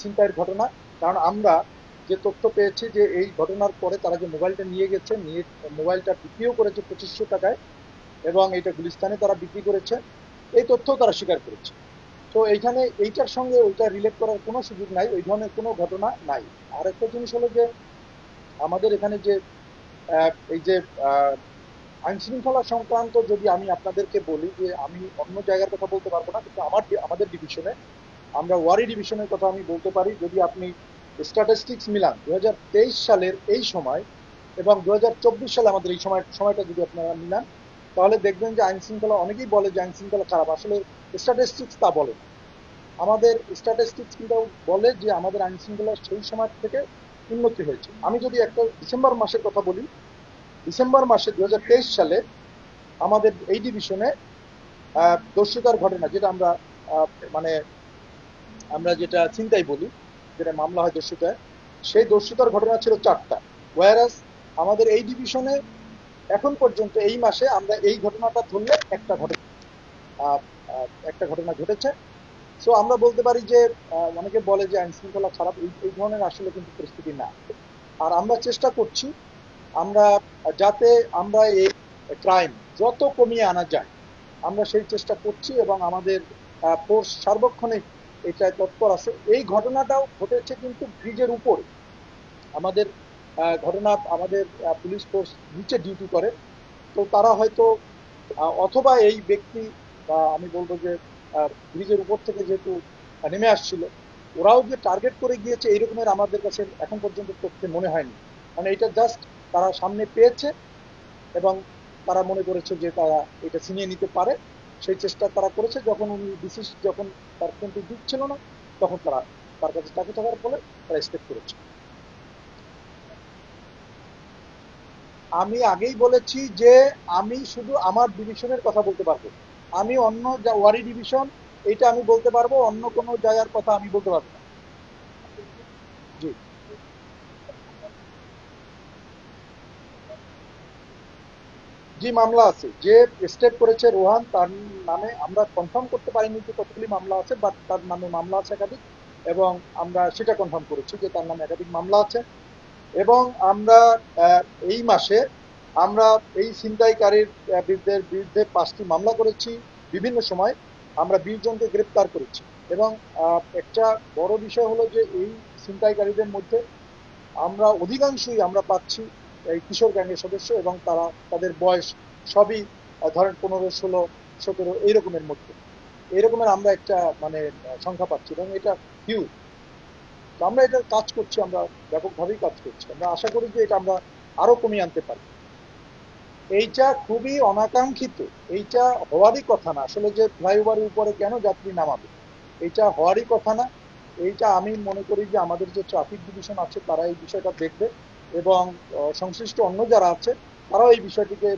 ছিনতাইয়ের ঘটনা। কারণ আমরা যে তথ্য পেয়েছি যে এই ঘটনার পরে তারা যে মোবাইলটা নিয়ে গেছে, নিয়ে মোবাইলটা বিক্রিও করেছে 2500 টাকায়, এবং এটা গুলিস্তানে তারা বিক্রি করেছে, এই তথ্য তারা স্বীকার করেছে। তো এইখানে এইটার সঙ্গে ওইটা রিলেট করার কোনো সুযোগ নাই, ওই ধরনের কোনো ঘটনা নাই। আর একটা জিনিস হলো যে আমাদের এখানে যে এই যে আইন শৃঙ্খলা সংক্রান্ত, যদি আমি আপনাদেরকে বলি যে আমি অন্য জায়গার কথা বলতে পারবো না, কিন্তু আমাদের ডিভিশনে, আমরা ওয়ারি ডিভিশনের কথা আমি বলতে পারি। যদি আপনি স্ট্যাটিস্টিক্স মিলান 2023 সালের এই সময় এবং 2024 সালে আমাদের এই সময়টা যদি আপনারা মিলান, তাহলে দেখবেন যে আইন শৃঙ্খলা, অনেকেই বলে যে আইন শৃঙ্খলা খারাপ, আসলে স্ট্যাটিস্টিক্স তা বলে না। আমাদের স্ট্যাটিস্টিক্স কিন্তু বলে যে আমাদের আইন শৃঙ্খলা সেই সময় থেকে উন্নতি হয়েছে। আমি যদি একটা ডিসেম্বর মাসের কথা বলি, ডিসেম্বর মাসে 2023 সালে আমাদের এই ডিভিশনে দস্যুতার ঘটনা, যেটা আমরা মানে আমরা যেটা ছিনতাই বলি, যেটা মামলা হয় দস্যুতায়, সেই দস্যুতার ঘটনা ছিল 4টা। ওয়ারাস আমাদের এই ডিভিশনে এখন পর্যন্ত এই মাসে আমরা এই ঘটনাটা ধরলে একটা ঘটনা ঘটেছে। সো আমরা বলতে পারি যে অনেকে বলে যে আইন শৃঙ্খলা খারাপ, এই ধরনের আসলে কিন্তু পরিস্থিতি না। আর আমরা চেষ্টা করছি আমরা যাতে আমরা এই ক্রাইম যত কমিয়ে আনা যায়, আমরা সেই চেষ্টা করছি, এবং আমাদের ফোর্স সার্বক্ষণিক এটায় তৎপর আছে। এই ঘটনাটাও ঘটেছে কিন্তু ব্রিজের উপরে। আমাদের আমাদের পুলিশ ফোর্স নিচে ডিউটি করে, তো তারা হয়তো অথবা এই ব্যক্তি, বা আমি বলবো যে ব্রিজের উপর থেকে যেহেতু নেমে আসছিল, ওরাও যে টার্গেট করে গিয়েছে এইরকমের আমাদের কাছে এখন পর্যন্ত তথ্যে মনে হয়নি। মানে এটা জাস্ট তারা সামনে পেয়েছে এবং তারা মনে করেছে যে তারা এটা ছিনিয়ে নিতে পারে, সেই চেষ্টা তারা করেছে। যখন উনি যখন তার কিন্তু দিচ্ছিল না, তখন তার কাছে চাকু থাকার ফলে তারা স্টেপ করেছে। আমি আগেই বলেছি যে আমি শুধু আমার ডিভিশনের কথা বলতে পারবো। আমি অন্য ওয়ারি ডিভিশন, এটা আমি বলতে পারবো, অন্য কোনো জায়গার কথা আমি বলতে পারবো না। জি জি, মামলা আছে। যে স্টেপ করেছে রোহান, তার নামে আমরা কনফার্ম করতে পারিনি যে কতগুলি মামলা আছে, বাট তার নামে মামলা আছে একাধিক, এবং আমরা সেটা কনফার্ম করেছি যে তার নামে একাধিক মামলা আছে। এবং আমরা আহ, এই মাসে আমরা এই ছিনতাইকারীর বিরুদ্ধে 5টি মামলা করেছি। বিভিন্ন সময় আমরা 20 জনকে গ্রেপ্তার করেছি। এবং একটা বড় বিষয় হলো যে এই ছিনতাইকারীদের মধ্যে আমরা অধিকাংশই আমরা পাচ্ছি এই কিশোর গ্যাংয়ের সদস্য, এবং তাদের বয়স সবই ধরেন 15, 16, 17 এইরকমের মধ্যে। এইরকমের আমরা একটা মানে সংখ্যা পাচ্ছি, এবং এটা হিউজ। তো আমরা এটা কাজ করছি, আমরা ব্যাপকভাবেই কাজ করছি। আমরা আশা করি যে এটা আমরা আরো কমিয়ে আনতে পারি। এইটা খুবই অনাকাঙ্ক্ষিত, এইটা হওয়ারই কথা না আসলে, যে ফ্লাইওভারের উপরে কেন যাত্রী নামাবে, এইটা হওয়ারই কথা না। এইটা আমি মনে করি যে আমাদের যে ট্রাফিক ডিভিশন আছে তারা এই বিষয়টা দেখবে, এবং সংশ্লিষ্ট অন্য যারা আছে তারাও এই বিষয়টিকে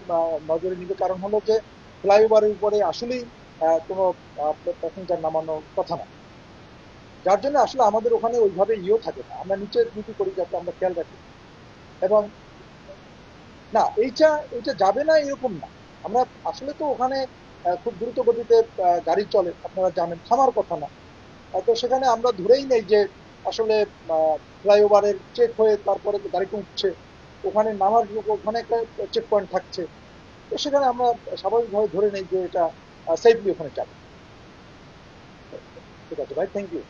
নজরে নিবে। কারণ হলো যে ফ্লাইওভারের উপরে আসলেই কোনো প্যাসেঞ্জার নামানোর কথা না, যার জন্য আসলে আমাদের ওখানে ওইভাবে ইয়েও থাকে না, আমরা নিচে ডিউটি করি যাতে আমরা খেয়াল রাখি। এবং না, এইটা এইটা যাবে না এরকম না। আমরা আসলে তো ওখানে খুব দ্রুত গতিতে গাড়ি চলে, আপনারা জানেন, থামার কথা না। তো সেখানে আমরা ধরেই নেই যে আসলে ফ্লাইওভারের চেক হয়ে তারপরে তো গাড়িটা উঠছে, ওখানে নামার ওখানে একটা চেক পয়েন্ট থাকছে। তো সেখানে আমরা স্বাভাবিকভাবে ধরে নেই যে এটা সেফলি ওখানে যাবে। ঠিক আছে ভাই, থ্যাংক ইউ।